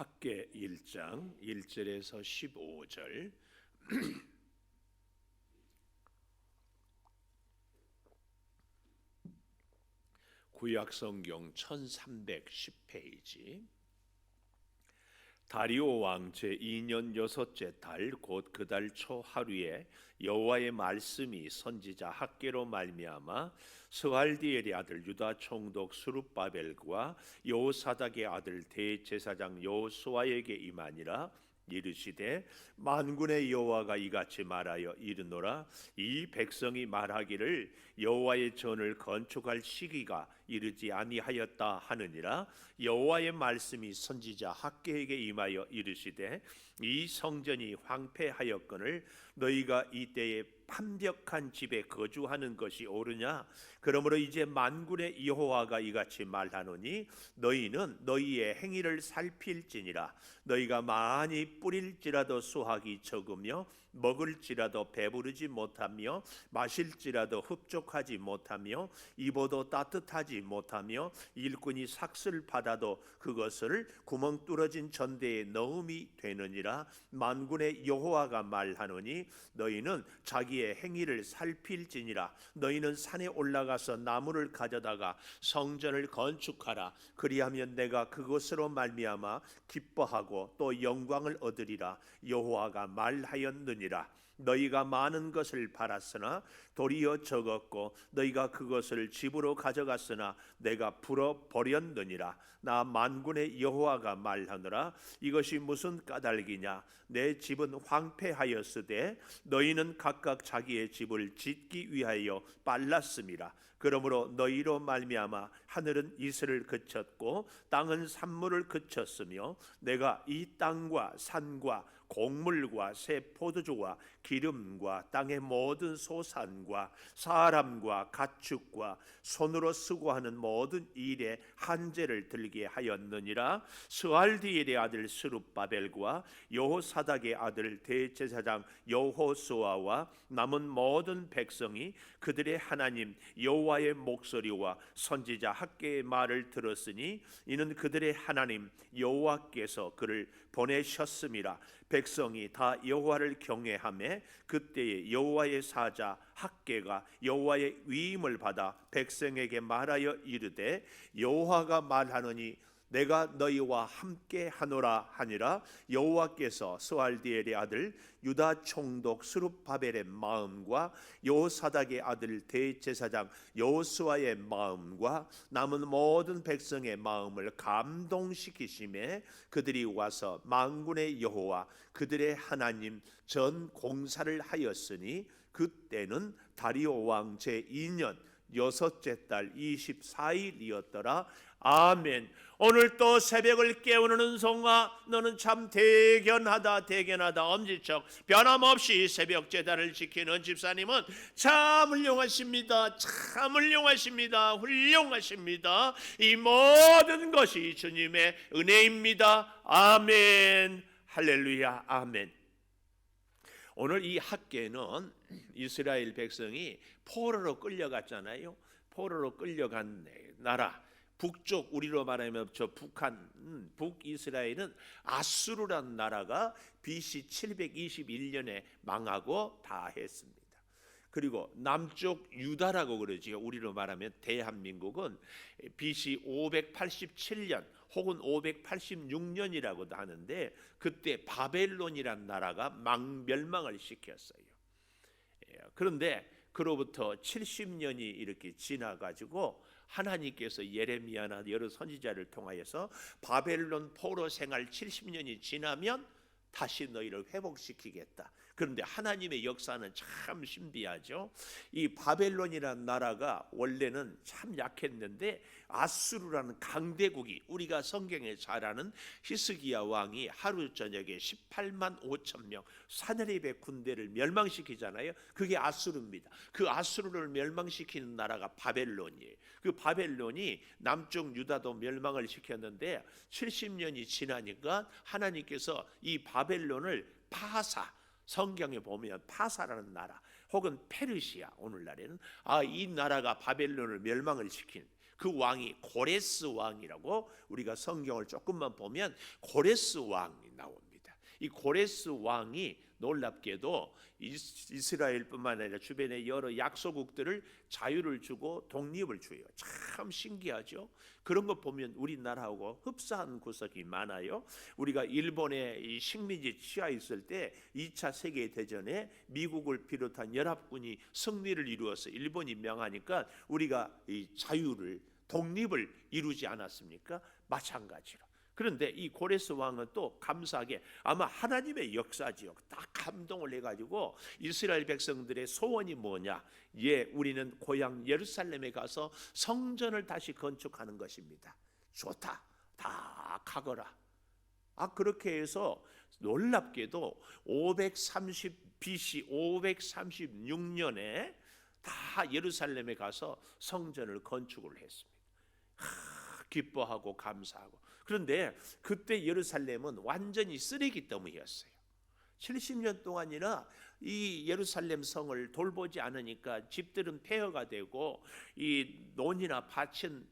학개 1장 1절에서 15절. 구약성경 1310페이지. 다리오 왕 제2년 여섯째 달 곧 그 달 초 하루에 여호와의 말씀이 선지자 학개로 말미암아 스알디엘의 아들 유다 총독 스룹바벨과 여호사닥의 아들 대제사장 여호수아에게 임하니라. 이르시되 만군의 여호와가 이같이 말하여 이르노라. 이 백성이 말하기를 여호와의 전을 건축할 시기가 이르지 아니하였다 하느니라. 여호와의 말씀이 선지자 학개에게 임하여 이르시되 이 성전이 황폐하였거늘 너희가 이때에 판벽한 집에 거주하는 것이 옳으냐? 그러므로 이제 만군의 여호와가 이같이 말하노니 너희는 너희의 행위를 살필지니라. 너희가 많이 뿌릴지라도 수확이 적으며 먹을지라도 배부르지 못하며 마실지라도 흡족하지 못하며 입어도 따뜻하지 못하며 일꾼이 삭슬 받아도 그것을 구멍 뚫어진 전대에 넣음이 되느니라. 만군의 여호와가 말하노니 너희는 자기의 행위를 살필지니라. 너희는 산에 올라가서 나무를 가져다가 성전을 건축하라. 그리하면 내가 그것으로 말미암아 기뻐하고 또 영광을 얻으리라. 여호와가 말하였느니라. 너희가 많은 것을 팔았으나 도리어 적었고 너희가 그것을 집으로 가져갔으나 내가 풀어 버렸느니라. 나 만군의 여호와가 말하노라. 이것이 무슨 까닭이냐? 내 집은 황폐하였으되 너희는 각각 자기의 집을 짓기 위하여 빨랐음이라. 그러므로 너희로 말미암아 하늘은 이슬을 그쳤고 땅은 산물을 그쳤으며 내가 이 땅과 산과 곡물과 새 포도주와 기름과 땅의 모든 소산과 사람과 가축과 손으로 수고하는 모든 일에 한제를 들게 하였느니라. 스알디엘의 아들 스룹바벨과 여호사닥의 아들 대제사장 여호수아와 남은 모든 백성이 그들의 하나님 여호와의 목소리와 선지자 학개의 말을 들었으니 이는 그들의 하나님 여호와께서 그를 보내셨음이라. 백성이 다 여호와를 경외하며 그때에 여호와의 사자 학개가 여호와의 위임을 받아 백성에게 말하여 이르되 여호와가 말하노니 내가 너희와 함께 하노라 하니라. 여호와께서 스알디엘의 아들 유다 총독 스룹바벨의 마음과 여호사닥의 아들 대제사장 여호수아의 마음과 남은 모든 백성의 마음을 감동시키시매 그들이 와서 만군의 여호와 그들의 하나님 전 공사를 하였으니 그때는 다리오 왕 제2년 여섯째 달 24일이었더라. 아멘. 오늘 또 새벽을 깨우는 은송아, 너는 참 대견하다 엄지척 변함없이 새벽 제단을 지키는 집사님은 참 훌륭하십니다. 참 훌륭하십니다. 훌륭하십니다. 이 모든 것이 주님의 은혜입니다. 아멘. 할렐루야. 아멘. 오늘 이 학개는 이스라엘 백성이 포로로 끌려갔잖아요. 포로로 끌려간 나라 북쪽, 우리로 말하면 저 북이스라엘은 아수르라는 나라가 BC 721년에 망하고 다 했습니다. 그리고 남쪽 유다라고 그러지요. 우리로 말하면 대한민국은 BC 587년 혹은 586년이라고도 하는데 그때 바벨론이란 나라가 멸망을 시켰어요. 그런데 그로부터 70년이 이렇게 지나가지고 하나님께서 예레미야나 여러 선지자를 통하여서 바벨론 포로 생활 70년이 지나면 다시 너희를 회복시키겠다. 그런데 하나님의 역사는 참 신비하죠. 이 바벨론이라는 나라가 원래는 참 약했는데 아수르라는 강대국이, 우리가 성경에 잘 아는 히스기야 왕이 하루 저녁에 18만 5천 명 사내립의 군대를 멸망시키잖아요. 그게 아수르입니다. 그 아수르를 멸망시키는 나라가 바벨론이에요. 그 바벨론이 남쪽 유다도 멸망을 시켰는데 70년이 지나니까 하나님께서 이 바벨론을 파사, 성경에 보면 파사라는 나라 혹은 페르시아, 오늘날에는 이 나라가 바벨론을 멸망을 시킨, 그 왕이 고레스 왕이라고, 우리가 성경을 조금만 보면 고레스 왕이 나옵니다. 이 고레스 왕이 놀랍게도 이스라엘뿐만 아니라 주변의 여러 약소국들을 자유를 주고 독립을 줘요. 참 신기하죠. 그런 거 보면 우리나라하고 흡사한 구석이 많아요. 우리가 일본의 이 식민지 취하 있을 때 2차 세계대전에 미국을 비롯한 연합군이 승리를 이루어서 일본이 명하니까 우리가 이 자유를, 독립을 이루지 않았습니까? 마찬가지로. 그런데 이 고레스 왕은 또 감사하게 아마 하나님의 역사지요. 딱 감동을 해가지고 이스라엘 백성들의 소원이 뭐냐? 우리는 고향 예루살렘에 가서 성전을 다시 건축하는 것입니다. 좋다, 다 가거라. 그렇게 해서 놀랍게도 530 BC 536년에 다 예루살렘에 가서 성전을 건축을 했습니다. 기뻐하고 감사하고. 그런데 그때 예루살렘은 완전히 쓰레기더미였어요. 70년 동안이나 이 예루살렘 성을 돌보지 않으니까 집들은 폐허가 되고 이 논이나 밭은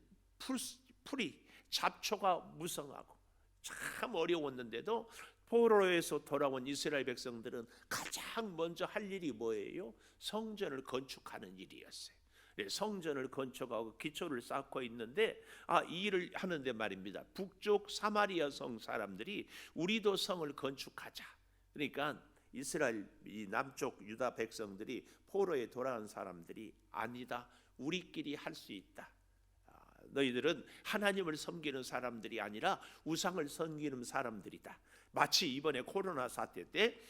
풀이 잡초가 무성하고 참 어려웠는데도 포로에서 돌아온 이스라엘 백성들은 가장 먼저 할 일이 뭐예요? 성전을 건축하는 일이었어요. 성전을 건축하고 기초를 쌓고 있는데 이 일을 하는데 말입니다. 북쪽 사마리아 성 사람들이 우리도 성을 건축하자. 그러니까 이스라엘 이 남쪽 유다 백성들이 포로에 돌아온 사람들이 아니다. 우리끼리 할 수 있다. 너희들은 하나님을 섬기는 사람들이 아니라 우상을 섬기는 사람들이다. 마치 이번에 코로나 사태 때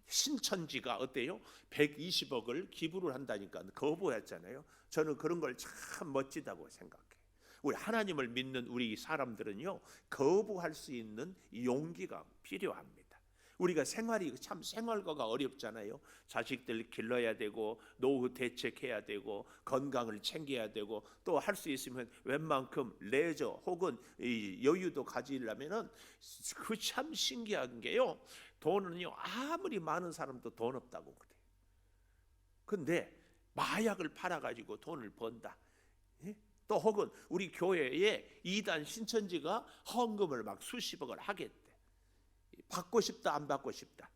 신천지가 어때요? 120억을 기부를 한다니까 거부했잖아요. 저는 그런 걸 참 멋지다고 생각해요. 우리 하나님을 믿는 우리 사람들은요, 거부할 수 있는 용기가 필요합니다. 우리가 생활이 참 생활과가 어렵잖아요. 자식들 길러야 되고 노후 대책해야 되고 건강을 챙겨야 되고 또 할 수 있으면 웬만큼 레저 혹은 이 여유도 가지려면은 그 참 신기한 게요. 돈은요 아무리 많은 사람도 돈 없다고 그래요. 근데 마약을 팔아가지고 돈을 번다. 또 혹은 우리 교회에 이단 신천지가 헌금을 막 수십억을 하겠대. 받고 싶다 안 받고 싶다?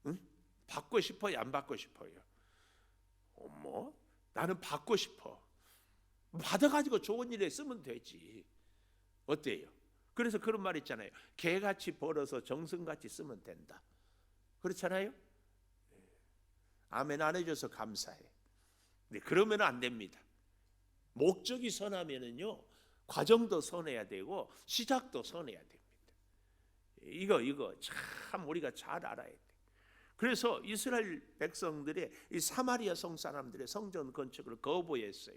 응? 받고 싶어요 안 받고 싶어요? 어머, 나는 받고 싶어. 받아가지고 좋은 일에 쓰면 되지. 어때요? 그래서 그런 말 있잖아요. 개같이 벌어서 정성같이 쓰면 된다. 그렇잖아요? 아멘 안 해줘서 감사해. 근데 그러면 안 됩니다. 목적이 선하면은요 과정도 선해야 되고 시작도 선해야 됩니다. 이거 참 우리가 잘 알아야 돼. 그래서 이스라엘 백성들의 이 사마리아 성 사람들의 성전 건축을 거부했어요.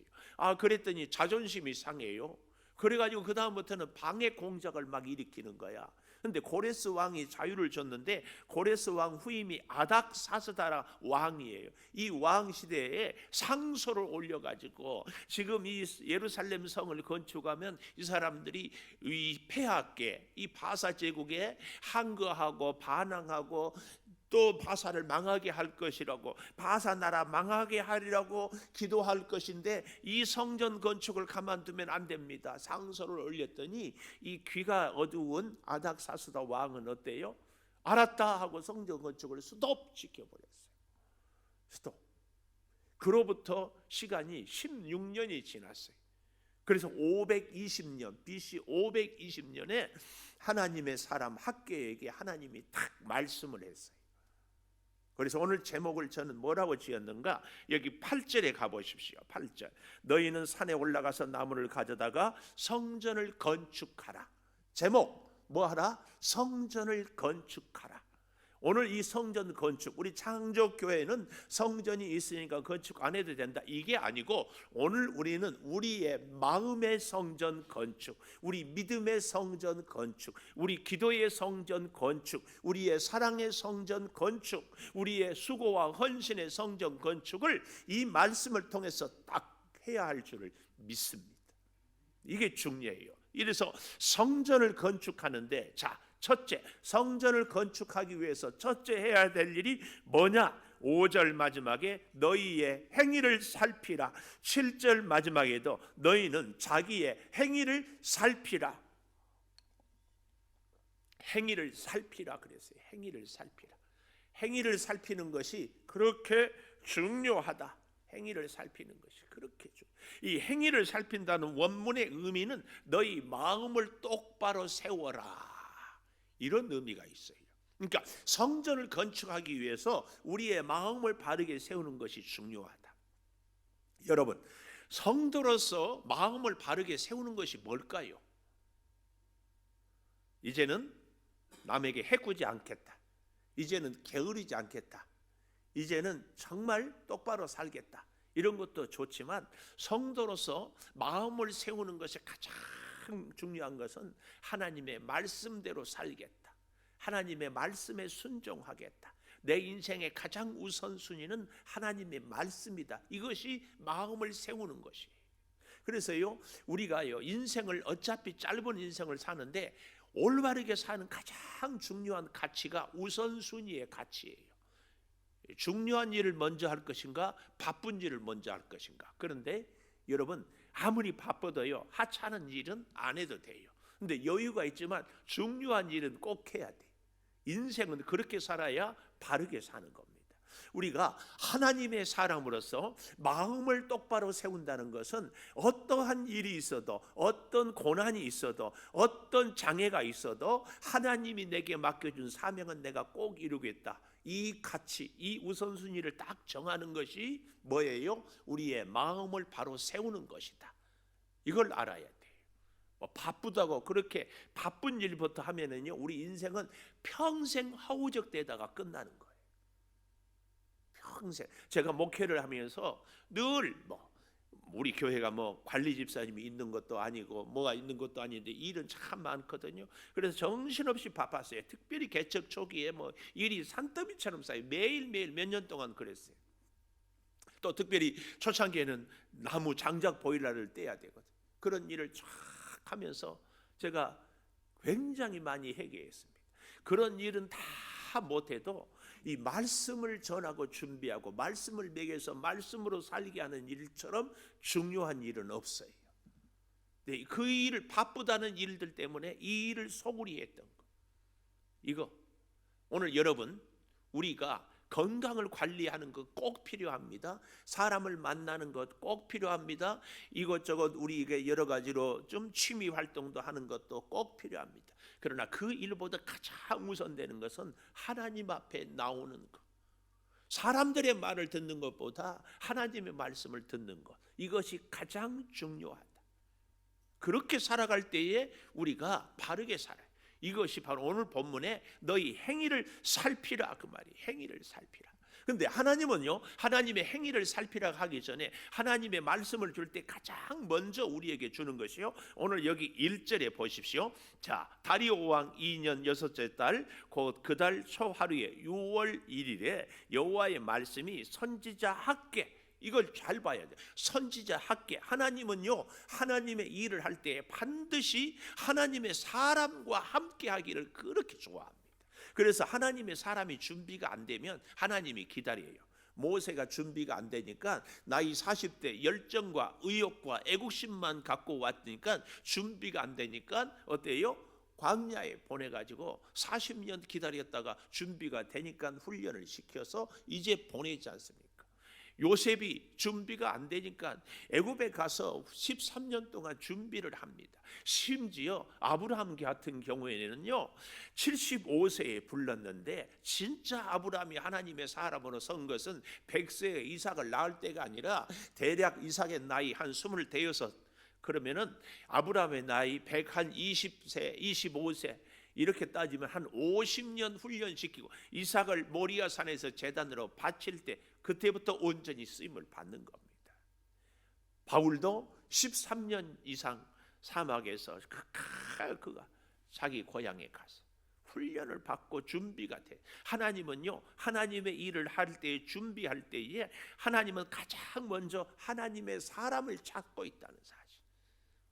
그랬더니 자존심이 상해요. 그래가지고 그 다음부터는 방해 공작을 막 일으키는 거야. 근데 고레스 왕이 자유를 줬는데 고레스 왕 후임이 아닥사스다라 왕이에요. 이 왕 시대에 상소를 올려가지고 지금 이 예루살렘 성을 건축하면 이 사람들이 이 폐하께 이 바사 제국에 항거하고 반항하고 또 바사를 망하게 할 것이라고, 바사 나라 망하게 하리라고 기도할 것인데 이 성전 건축을 가만두면 안 됩니다. 상소를 올렸더니 이 귀가 어두운 아닥사스다 왕은 어때요? 알았다 하고 성전 건축을 스톱 시켜버렸어요. 스톱. 그로부터 시간이 16년이 지났어요. 그래서 520년 BC 520년에 하나님의 사람 학개에게 하나님이 딱 말씀을 했어요. 그래서 오늘 제목을 저는 뭐라고 지었는가? 여기 8절에 가보십시오. 8절. 너희는 산에 올라가서 나무를 가져다가 성전을 건축하라. 제목 뭐하라? 성전을 건축하라. 오늘 이 성전 건축, 우리 창조교회는 성전이 있으니까 건축 안 해도 된다 이게 아니고, 오늘 우리는 우리의 마음의 성전 건축, 우리 믿음의 성전 건축, 우리 기도의 성전 건축, 우리의 사랑의 성전 건축, 우리의 수고와 헌신의 성전 건축을 이 말씀을 통해서 딱 해야 할 줄을 믿습니다. 이게 중요해요. 이래서 성전을 건축하는데, 자, 첫째, 성전을 건축하기 위해서 첫째 해야 될 일이 뭐냐? 5절 마지막에 너희의 행위를 살피라. 7절 마지막에도 너희는 자기의 행위를 살피라. 행위를 살피라 그랬어요. 행위를 살피라. 행위를 살피는 것이 그렇게 중요하다. 행위를 살피는 것이 그렇게 중요하다. 이 행위를 살핀다는 원문의 의미는 너희 마음을 똑바로 세워라, 이런 의미가 있어요. 그러니까 성전을 건축하기 위해서 우리의 마음을 바르게 세우는 것이 중요하다. 여러분, 성도로서 마음을 바르게 세우는 것이 뭘까요? 이제는 남에게 해꾸지 않겠다. 이제는 게으르지 않겠다. 이제는 정말 똑바로 살겠다. 이런 것도 좋지만 성도로서 마음을 세우는 것이 가장 중요한 것은 하나님의 말씀대로 살겠다. 하나님의 말씀에 순종하겠다. 내 인생의 가장 우선순위는 하나님의 말씀이다. 이것이 마음을 세우는 것이에요. 그래서요, 우리가요, 인생을 어차피 짧은 인생을 사는데 올바르게 사는 가장 중요한 가치가 우선순위의 가치예요. 중요한 일을 먼저 할 것인가, 바쁜 일을 먼저 할 것인가. 그런데 여러분, 아무리 바빠도요, 하찮은 일은 안 해도 돼요. 근데 여유가 있지만 중요한 일은 꼭 해야 돼. 인생은 그렇게 살아야 바르게 사는 겁니다. 우리가 하나님의 사람으로서 마음을 똑바로 세운다는 것은 어떠한 일이 있어도, 어떤 고난이 있어도, 어떤 장애가 있어도 하나님이 내게 맡겨준 사명은 내가 꼭 이루겠다. 이 가치, 이 우선순위를 딱 정하는 것이 뭐예요? 우리의 마음을 바로 세우는 것이다. 이걸 알아야 돼요. 바쁘다고 그렇게 바쁜 일부터 하면은요, 우리 인생은 평생 허우적대다가 끝나는 거예요. 평생. 제가 목회를 하면서 늘 우리 교회가 관리 집사님이 있는 것도 아니고 뭐가 있는 것도 아닌데 일은 참 많거든요. 그래서 정신없이 바빴어요. 특별히 개척 초기에 일이 산더미처럼 쌓여 매일매일 몇 년 동안 그랬어요. 또 특별히 초창기에는 나무 장작 보일러를 떼야 되거든. 그런 일을 쫙 하면서 제가 굉장히 많이 회개했습니다. 그런 일은 다 못해도 이 말씀을 전하고 준비하고 말씀을 먹여서 말씀으로 살게 하는 일처럼 중요한 일은 없어요. 네, 그 일을 바쁘다는 일들 때문에 이 일을 소홀히 했던 거. 이거 오늘 여러분, 우리가 건강을 관리하는 것 꼭 필요합니다. 사람을 만나는 것 꼭 필요합니다. 이것저것 우리에게 여러 가지로 좀 취미 활동도 하는 것도 꼭 필요합니다. 그러나 그 일보다 가장 우선되는 것은 하나님 앞에 나오는 것. 사람들의 말을 듣는 것보다 하나님의 말씀을 듣는 것. 이것이 가장 중요하다. 그렇게 살아갈 때에 우리가 바르게 살아요. 이것이 바로 오늘 본문에 너희 행위를 살피라, 그 말이. 행위를 살피라. 근데 하나님은요, 하나님의 행위를 살피라 하기 전에 하나님의 말씀을 줄 때 가장 먼저 우리에게 주는 것이요, 오늘 여기 1절에 보십시오. 자, 다리오 왕 2년 6째 달 곧 그 달 초하루에 6월 1일에 여호와의 말씀이 선지자 학개, 이걸 잘 봐야 돼. 선지자 학개. 하나님은요, 하나님의 일을 할 때 반드시 하나님의 사람과 함께 하기를 그렇게 좋아합니다. 그래서 하나님의 사람이 준비가 안 되면 하나님이 기다려요. 모세가 준비가 안 되니까 나이 40대 열정과 의욕과 애국심만 갖고 왔으니까 준비가 안 되니까 어때요? 광야에 보내가지고 40년 기다렸다가 준비가 되니까 훈련을 시켜서 이제 보내지 않습니까? 요셉이 준비가 안 되니까 애굽에 가서 13년 동안 준비를 합니다. 심지어 아브라함 같은 경우에는요, 75세에 불렀는데 진짜 아브라함이 하나님의 사람으로 선 것은 100세에 이삭을 낳을 때가 아니라 대략 이삭의 나이 한 26, 그러면은 아브라함의 나이 120세, 25세 이렇게 따지면 한 50년 훈련시키고 이삭을 모리아 산에서 제단으로 바칠 때 그때부터 온전히 쓰임을 받는 겁니다. 바울도 13년 이상 사막에서 그가 자기 고향에 가서 훈련을 받고 준비가 돼. 하나님은요, 하나님의 일을 할 때, 준비할 때에 하나님은 가장 먼저 하나님의 사람을 찾고 있다는 사실.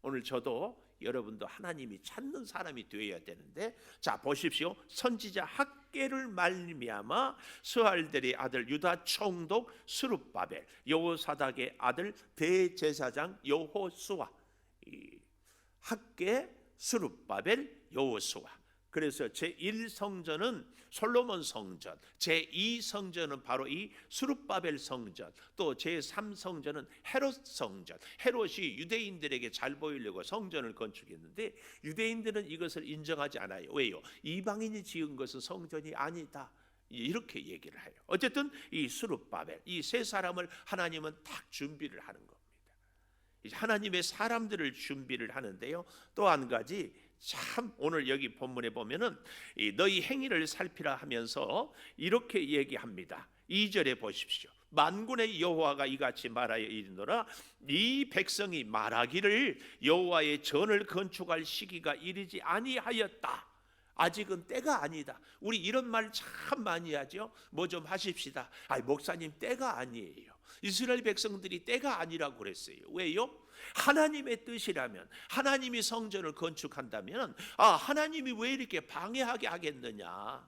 오늘 저도 여러분도 하나님이 찾는 사람이 되어야 되는데, 자 보십시오. 선지자 학개를 말미암아 스알델의 아들 유다 총독 스룹바벨, 여호사닥의 아들 대제사장 여호수아, 학개, 스룹바벨, 여호수아. 그래서 제1성전은 솔로몬 성전, 제2성전은 바로 이 스룹바벨 성전, 또 제3성전은 헤롯 성전. 헤롯이 유대인들에게 잘 보이려고 성전을 건축했는데 유대인들은 이것을 인정하지 않아요. 왜요? 이방인이 지은 것은 성전이 아니다, 이렇게 얘기를 해요. 어쨌든 이 스룹바벨, 이 세 사람을 하나님은 딱 준비를 하는 겁니다. 하나님의 사람들을 준비를 하는데요, 또 한 가지 참 오늘 여기 본문에 보면은 너희 행위를 살피라 하면서 이렇게 얘기합니다. 2절에 보십시오. 만군의 여호와가 이같이 말하여 이르노라, 이 백성이 말하기를 여호와의 전을 건축할 시기가 이르지 아니하였다. 아직은 때가 아니다. 우리 이런 말 참 많이 하죠. 뭐 좀 하십시다. 목사님 때가 아니에요. 이스라엘 백성들이 때가 아니라고 그랬어요. 왜요? 하나님의 뜻이라면, 하나님이 성전을 건축한다면 하나님이 왜 이렇게 방해하게 하겠느냐?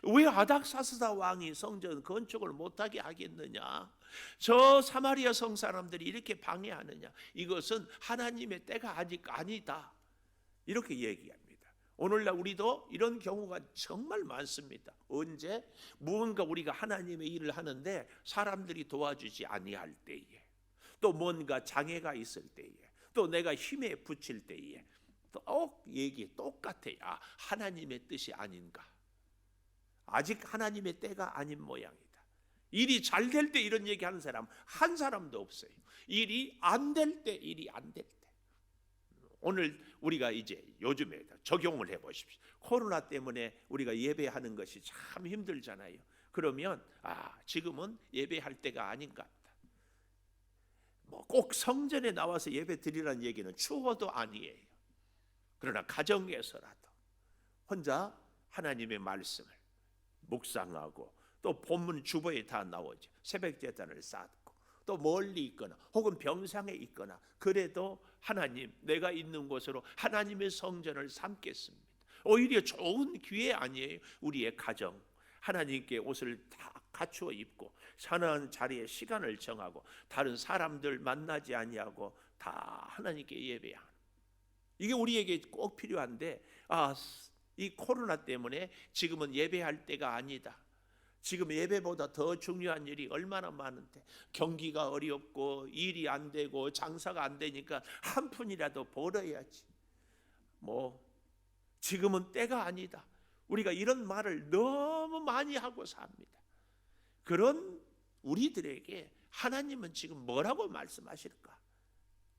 왜 아닥사스다 왕이 성전 건축을 못하게 하겠느냐? 저 사마리아 성 사람들이 이렇게 방해하느냐? 이것은 하나님의 때가 아직 아니다, 이렇게 얘기합니다. 오늘날 우리도 이런 경우가 정말 많습니다. 언제? 무언가 우리가 하나님의 일을 하는데 사람들이 도와주지 아니할 때에, 또 뭔가 장애가 있을 때에, 또 내가 힘에 부칠 때에 또 얘기 똑같아요. 하나님의 뜻이 아닌가? 아직 하나님의 때가 아닌 모양이다. 일이 잘 될 때 이런 얘기하는 사람 한 사람도 없어요. 일이 안 될 때, 일이 안 될 때. 오늘 우리가 이제 요즘에 적용을 해보십시오. 코로나 때문에 우리가 예배하는 것이 참 힘들잖아요. 그러면 지금은 예배할 때가 아닌가 보다. 꼭 성전에 나와서 예배 드리라는 얘기는 추호도 아니에요. 그러나 가정에서라도 혼자 하나님의 말씀을 묵상하고, 또 본문 주보에 다 나오죠. 새벽 제단을 쌓고, 또 멀리 있거나 혹은 병상에 있거나, 그래도 하나님, 내가 있는 곳으로 하나님의 성전을 삼겠습니다. 오히려 좋은 기회 아니에요? 우리의 가정, 하나님께 옷을 다 갖추어 입고 사는 자리에 시간을 정하고 다른 사람들 만나지 아니하고 다 하나님께 예배하는, 이게 우리에게 꼭 필요한데 이 코로나 때문에 지금은 예배할 때가 아니다. 지금 예배보다 더 중요한 일이 얼마나 많은데, 경기가 어렵고 일이 안 되고 장사가 안 되니까 한 푼이라도 벌어야지. 지금은 때가 아니다. 우리가 이런 말을 너무 많이 하고 삽니다. 그런 우리들에게 하나님은 지금 뭐라고 말씀하실까?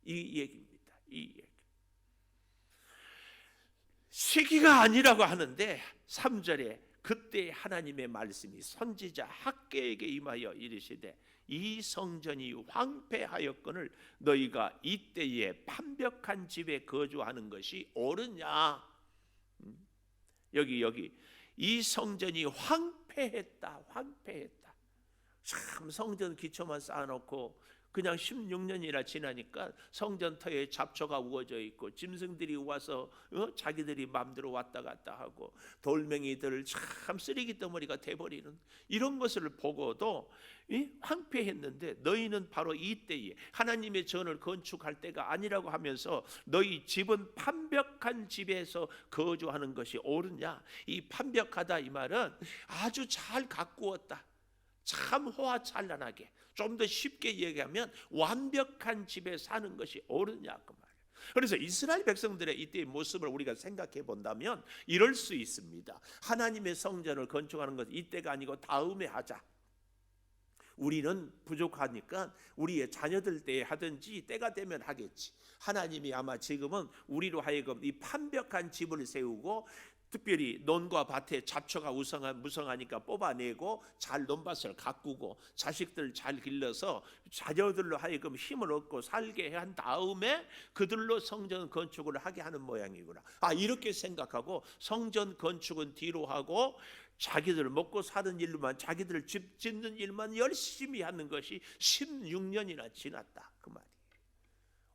이 얘기입니다. 이 얘기. 시기가 아니라고 하는데 3절에 그때 하나님의 말씀이 선지자 학개에게 임하여 이르시되, 이 성전이 황폐하였거늘 너희가 이때에 판벽한 집에 거주하는 것이 옳으냐? 여기 이 성전이 황폐했다. 참 성전 기초만 쌓아놓고 그냥 16년이나 지나니까 성전터에 잡초가 우거져 있고 짐승들이 와서 자기들이 마음대로 왔다 갔다 하고 돌멩이들 참 쓰레기 덩어리가 돼버리는 이런 것을 보고도 황폐했는데, 너희는 바로 이때에 하나님의 전을 건축할 때가 아니라고 하면서 너희 집은 판벽한 집에서 거주하는 것이 옳으냐? 이 판벽하다 이 말은 아주 잘 가꾸었다, 참 호화찬란하게, 좀 더 쉽게 얘기하면 완벽한 집에 사는 것이 옳으냐 그 말이에요. 그래서 이스라엘 백성들의 이때의 모습을 우리가 생각해 본다면 이럴 수 있습니다. 하나님의 성전을 건축하는 것 이때가 아니고 다음에 하자. 우리는 부족하니까 우리의 자녀들 때에 하든지 때가 되면 하겠지. 하나님이 아마 지금은 우리로 하여금 이 판벽한 집을 세우고, 특별히 논과 밭에 잡초가 무성하니까 뽑아내고 잘 논밭을 가꾸고 자식들 잘 길러서 자녀들로 하여금 힘을 얻고 살게 한 다음에 그들로 성전 건축을 하게 하는 모양이구나. 이렇게 생각하고 성전 건축은 뒤로 하고 자기들 먹고 사는 일만, 자기들 집 짓는 일만 열심히 하는 것이 16년이나 지났다 그 말이에요.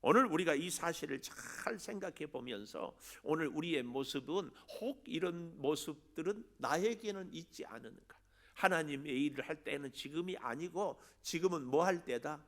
오늘 우리가 이 사실을 잘 생각해 보면서 오늘 우리의 모습은 혹 이런 모습들은 나에게는 있지 않은가? 하나님의 일을 할 때는 지금이 아니고 지금은 뭐 할 때다?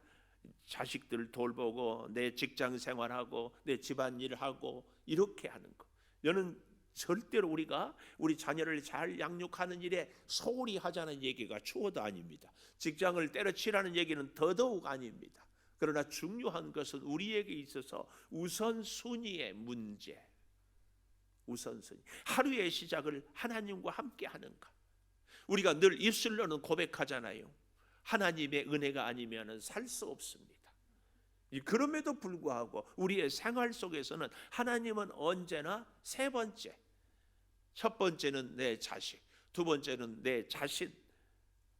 자식들 돌보고 내 직장 생활하고 내 집안일 하고 이렇게 하는 거. 여는 절대로 우리가 우리 자녀를 잘 양육하는 일에 소홀히 하자는 얘기가 추호도 아닙니다. 직장을 때려치라는 얘기는 더더욱 아닙니다. 그러나 중요한 것은 우리에게 있어서 우선순위의 문제. 우선순위. 하루의 시작을 하나님과 함께 하는가? 우리가 늘 입술로는 고백하잖아요. 하나님의 은혜가 아니면 살 수 없습니다. 그럼에도 불구하고 우리의 생활 속에서는 하나님은 언제나 세 번째, 첫 번째는 내 자식, 두 번째는 내 자신,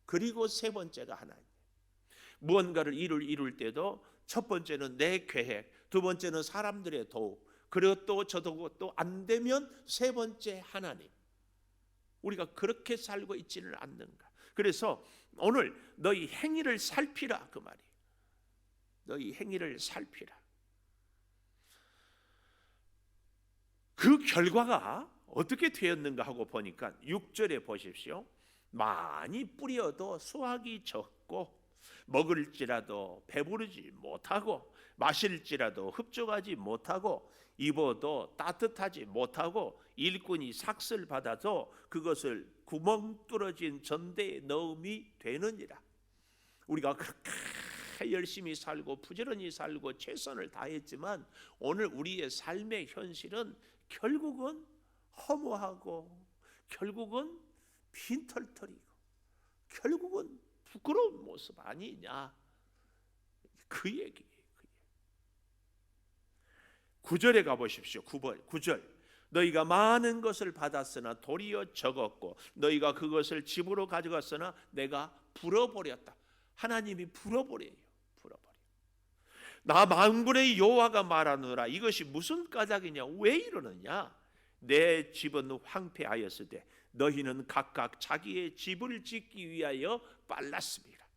그리고 세 번째가 하나님. 무언가를 이룰 때도 첫 번째는 내 계획, 두 번째는 사람들의 도움, 그리고 또 저도 또 안 되면 세 번째 하나님. 우리가 그렇게 살고 있지는 않는가? 그래서 오늘 너희 행위를 살피라 그 말이에요. 너희 행위를 살피라. 그 결과가 어떻게 되었는가 하고 보니까 6절에 보십시오. 많이 뿌려도 수확이 적고 먹을지라도 배부르지 못하고 마실지라도 흡족하지 못하고 입어도 따뜻하지 못하고 일꾼이 삭슬 받아도 그것을 구멍 뚫어진 전대에 넣음이 되느니라. 우리가 그렇게 열심히 살고 부지런히 살고 최선을 다했지만 오늘 우리의 삶의 현실은 결국은 허무하고 결국은 빈털터리고 결국은 부끄러운 모습 아니냐, 그 얘기예요. 9절에 가보십시오. 9절. 너희가 많은 것을 받았으나 도리어 적었고 너희가 그것을 집으로 가져갔으나 내가 불어버렸다. 하나님이 불어버려요. 나 만군의 여호와가 말하노라. 이것이 무슨 까닭이냐? 왜 이러느냐? 내 집은 황폐하였으되 너희는 각각 자기의 집을 짓기 위하여 빨랐습니다.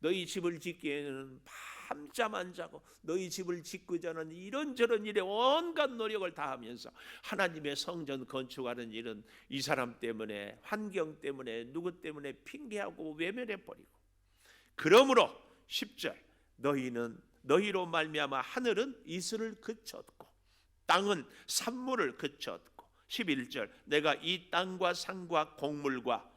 너희 집을 짓기에는 밤잠 안 자고 너희 집을 짓고자는 이런저런 일에 온갖 노력을 다하면서 하나님의 성전 건축하는 일은 이 사람 때문에, 환경 때문에, 누구 때문에 핑계하고 외면해버리고, 그러므로 10절 너희로 말미암아 하늘은 이슬을 그쳤고 땅은 산물을 그쳤고 11절 내가 이 땅과 산과 곡물과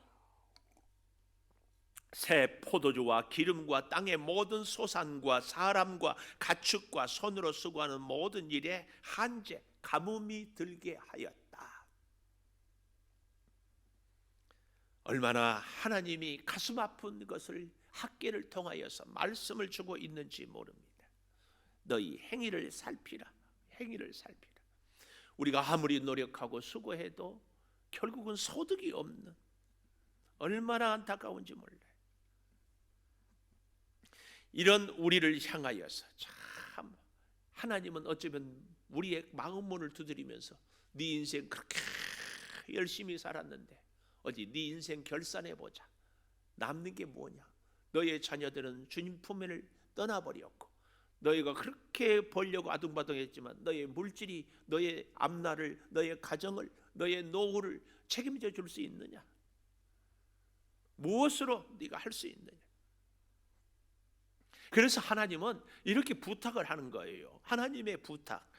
새 포도주와 기름과 땅의 모든 소산과 사람과 가축과 손으로 수고하는 모든 일에 한제 가뭄이 들게 하였다. 얼마나 하나님이 가슴 아픈 것을 학계를 통하여서 말씀을 주고 있는지 모릅니다. 너희 행위를 살피라. 행위를 살피라. 우리가 아무리 노력하고 수고해도 결국은 소득이 없는, 얼마나 안타까운지 몰라요. 이런 우리를 향하여서 참 하나님은 어쩌면 우리의 마음 문을 두드리면서 네 인생 그렇게 열심히 살았는데 어디 네 인생 결산해보자. 남는 게 뭐냐? 너의 자녀들은 주님 품을 떠나버렸고 너희가 그렇게 벌려고 아둥바둥했지만 너의 물질이 너의 앞날을, 너의 가정을, 너의 노후를 책임져 줄 수 있느냐? 무엇으로 네가 할 수 있느냐? 그래서 하나님은 이렇게 부탁을 하는 거예요. 하나님의 부탁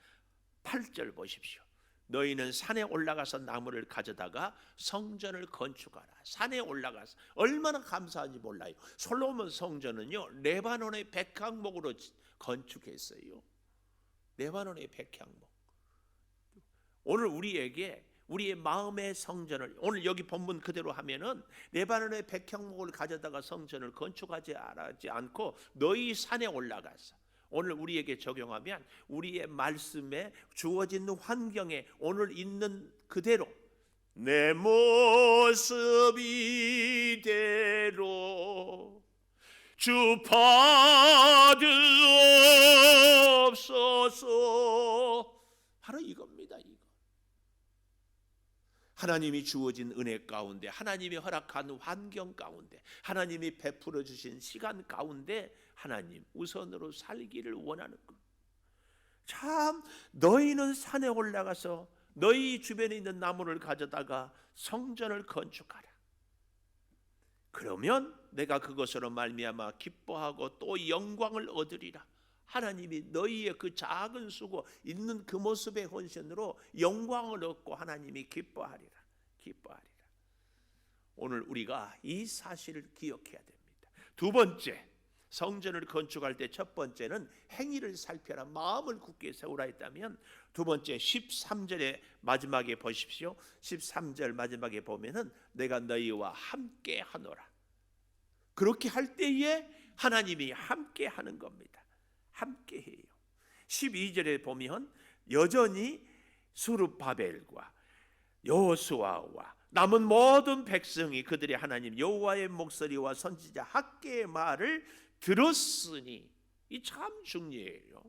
8절 보십시오. 너희는 산에 올라가서 나무를 가져다가 성전을 건축하라. 산에 올라가서 얼마나 감사한지 몰라요. 솔로몬 성전은요 레바논의 백향목으로 건축했어요. 레바논의 백향목. 오늘 우리에게 우리의 마음의 성전을, 오늘 여기 본문 그대로 하면은 레바논의 백향목을 가져다가 성전을 건축하지 않고 너희 산에 올라가서, 오늘 우리에게 적용하면 우리의 말씀에 주어진 환경에 오늘 있는 그대로 내 모습 이대로 주 받으옵소서. 바로 이겁니다. 이거. 하나님이 주어진 은혜 가운데, 하나님이 허락한 환경 가운데, 하나님이 베풀어 주신 시간 가운데 하나님 우선으로 살기를 원하는 것. 참 너희는 산에 올라가서 너희 주변에 있는 나무를 가져다가 성전을 건축하라. 그러면 내가 그것으로 말미암아 기뻐하고 또 영광을 얻으리라. 하나님이 너희의 그 작은 수고 있는 그 모습의 헌신으로 영광을 얻고 하나님이 기뻐하리라. 기뻐하리라. 오늘 우리가 이 사실을 기억해야 됩니다. 두 번째, 성전을 건축할 때 첫 번째는 행위를 살펴라, 마음을 굳게 세우라 했다면, 두 번째 13절의 마지막에 보십시오. 13절 마지막에 보면은 내가 너희와 함께 하노라. 그렇게 할 때에 하나님이 함께 하는 겁니다. 함께 해요. 12절에 보면 여전히 스룹바벨과 여호수아와 남은 모든 백성이 그들의 하나님 여호와의 목소리와 선지자 학개의 말을 들었으니, 이 참 중요해요.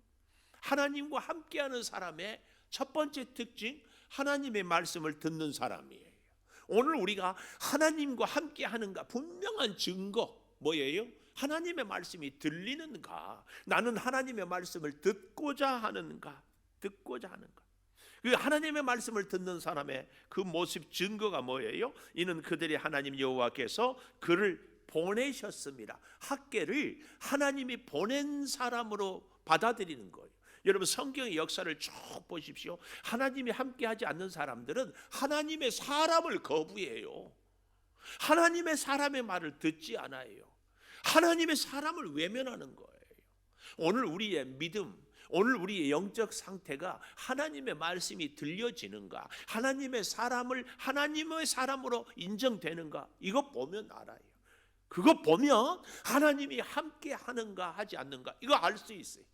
하나님과 함께하는 사람의 첫 번째 특징, 하나님의 말씀을 듣는 사람이에요. 오늘 우리가 하나님과 함께하는가 분명한 증거 뭐예요? 하나님의 말씀이 들리는가? 나는 하나님의 말씀을 듣고자 하는가? 듣고자 하는가? 그 하나님의 말씀을 듣는 사람의 그 모습 증거가 뭐예요? 이는 그들의 하나님 여호와께서 그를 보내셨습니다. 학개를 하나님이 보낸 사람으로 받아들이는 거예요. 여러분 성경의 역사를 쭉 보십시오. 하나님이 함께하지 않는 사람들은 하나님의 사람을 거부해요. 하나님의 사람의 말을 듣지 않아요. 하나님의 사람을 외면하는 거예요. 오늘 우리의 믿음, 오늘 우리의 영적 상태가 하나님의 말씀이 들려지는가, 하나님의 사람을 하나님의 사람으로 인정되는가, 이거 보면 알아요. 그거 보면 하나님이 함께 하는가 하지 않는가 이거 알 수 있어요.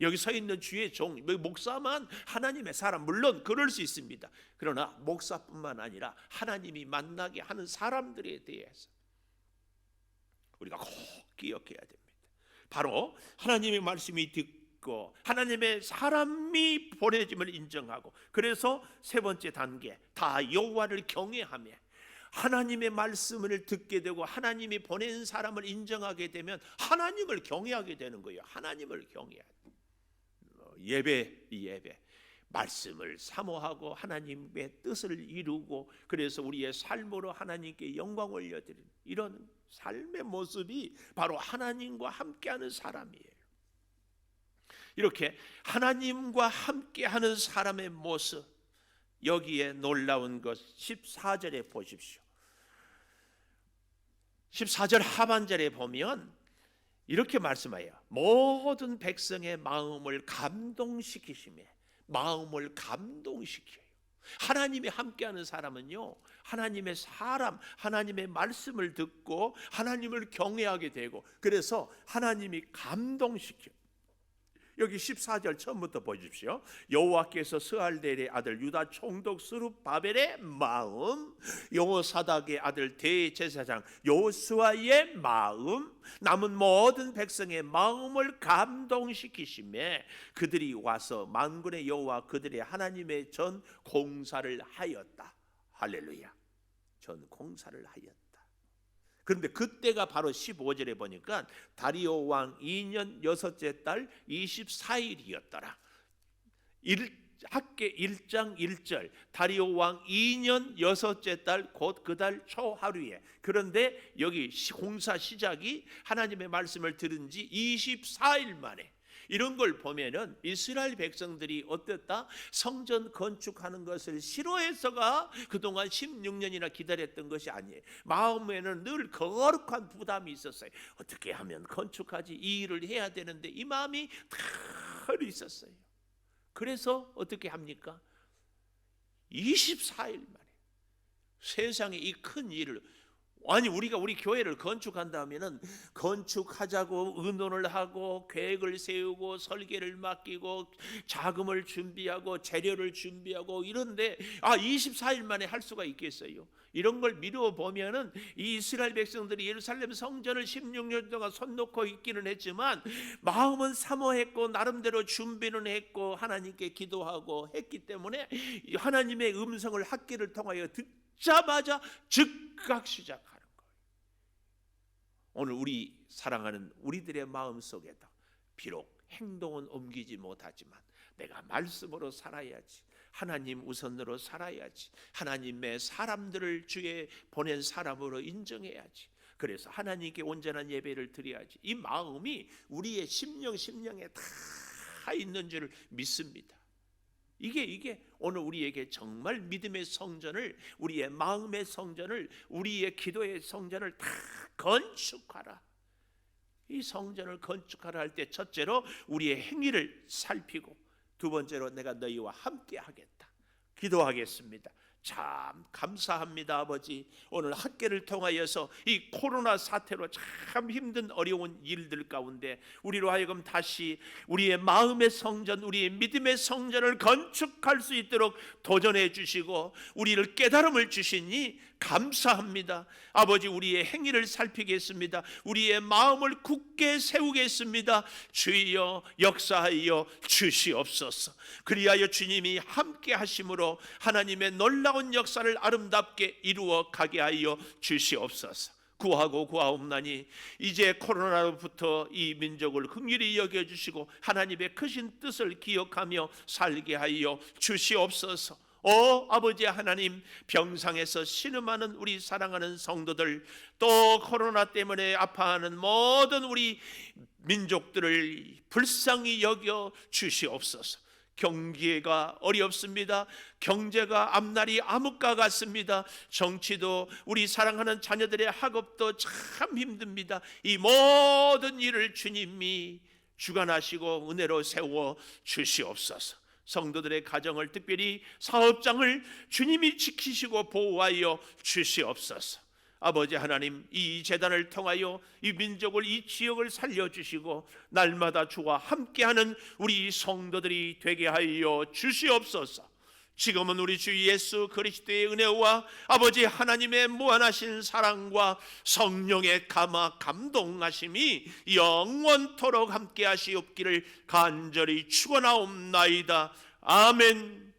여기 서 있는 주의 종, 목사만 하나님의 사람, 물론 그럴 수 있습니다. 그러나 목사뿐만 아니라 하나님이 만나게 하는 사람들에 대해서 우리가 꼭 기억해야 됩니다. 바로 하나님의 말씀이 듣고 하나님의 사람이 보내짐을 인정하고, 그래서 세 번째 단계, 다 여호와를 경외하며 하나님의 말씀을 듣게 되고 하나님이 보낸 사람을 인정하게 되면 하나님을 경외하게 되는 거예요. 하나님을 경외해야 돼요. 예배 말씀을 사모하고 하나님의 뜻을 이루고, 그래서 우리의 삶으로 하나님께 영광 올려드리는 이런 삶의 모습이 바로 하나님과 함께하는 사람이에요. 이렇게 하나님과 함께하는 사람의 모습, 여기에 놀라운 것 14절에 보십시오. 14절 하반절에 보면 이렇게 말씀해요. 모든 백성의 마음을 감동시키시며, 마음을 감동시켜요. 하나님이 함께하는 사람은요, 하나님의 사람, 하나님의 말씀을 듣고 하나님을 경외하게 되고, 그래서 하나님이 감동시켜요. 여기 14절 처음부터 보십시오. 여호와께서 스알델의 아들 유다 총독 스룹바벨의 마음, 여호사닥의 아들 대제사장 여호수아의 마음, 남은 모든 백성의 마음을 감동시키시매 그들이 와서 만군의 여호와 그들의 하나님의 전 공사를 하였다. 할렐루야. 전 공사를 하였다. 그런데 그때가 바로 15절에 보니까 다리오 왕 2년 6째 달 24일이었더라. 학개 1장 1절, 다리오 왕 2년 6째 달 곧 그 달 초하루에. 그런데 여기 공사 시작이 하나님의 말씀을 들은 지 24일 만에. 이런 걸 보면은 이스라엘 백성들이 어땠다? 성전 건축하는 것을 싫어해서가 그동안 16년이나 기다렸던 것이 아니에요. 마음에는 늘 거룩한 부담이 있었어요. 어떻게 하면 건축하지? 이 일을 해야 되는데 이 마음이 늘 있었어요. 그래서 어떻게 합니까? 24일 만에 세상에 이 큰 일을, 아니 우리가 우리 교회를 건축한다면은 건축하자고 의논을 하고 계획을 세우고 설계를 맡기고 자금을 준비하고 재료를 준비하고 이런데 24일 만에 할 수가 있겠어요? 이런 걸 미루어 보면은 이 이스라엘 백성들이 예루살렘 성전을 16년 동안 손 놓고 있기는 했지만 마음은 사모했고 나름대로 준비는 했고 하나님께 기도하고 했기 때문에 하나님의 음성을 학기를 통하여 듣자마자 즉각 시작하는. 오늘 우리 사랑하는 우리들의 마음 속에도 비록 행동은 옮기지 못하지만 내가 말씀으로 살아야지, 하나님 우선으로 살아야지, 하나님의 사람들을 주에 보낸 사람으로 인정해야지, 그래서 하나님께 온전한 예배를 드려야지, 이 마음이 우리의 심령에 다 있는 줄 믿습니다. 이게 오늘 우리에게 정말 믿음의 성전을, 우리의 마음의 성전을, 우리의 기도의 성전을 다 건축하라. 이 성전을 건축하라 할 때 첫째로 우리의 행위를 살피고, 두 번째로 내가 너희와 함께 하겠다. 기도하겠습니다. 참 감사합니다, 아버지. 오늘 학계를 통하여서 이 코로나 사태로 참 힘든 어려운 일들 가운데 우리로 하여금 다시 우리의 마음의 성전, 우리의 믿음의 성전을 건축할 수 있도록 도전해 주시고 우리를 깨달음을 주시니 감사합니다. 아버지, 우리의 행위를 살피겠습니다. 우리의 마음을 굳게 세우겠습니다. 주여 역사하여 주시옵소서. 그리하여 주님이 함께 하심으로 하나님의 놀라운 역사를 아름답게 이루어 가게 하여 주시옵소서. 구하고 구하옵나니 이제 코로나로부터 이 민족을 긍휼히 여겨주시고 하나님의 크신 뜻을 기억하며 살게 하여 주시옵소서. 아버지 하나님, 병상에서 신음하는 우리 사랑하는 성도들, 또 코로나 때문에 아파하는 모든 우리 민족들을 불쌍히 여겨 주시옵소서. 경기가 어렵습니다. 경제가 앞날이 암흑과 같습니다. 정치도, 우리 사랑하는 자녀들의 학업도 참 힘듭니다. 이 모든 일을 주님이 주관하시고 은혜로 세워 주시옵소서. 성도들의 가정을, 특별히 사업장을 주님이 지키시고 보호하여 주시옵소서. 아버지 하나님, 이 재단을 통하여 이 민족을, 이 지역을 살려주시고 날마다 주와 함께하는 우리 성도들이 되게 하여 주시옵소서. 지금은 우리 주 예수 그리스도의 은혜와 아버지 하나님의 무한하신 사랑과 성령의 감동하심이 영원토록 함께 하시옵기를 간절히 축원하옵나이다. 아멘.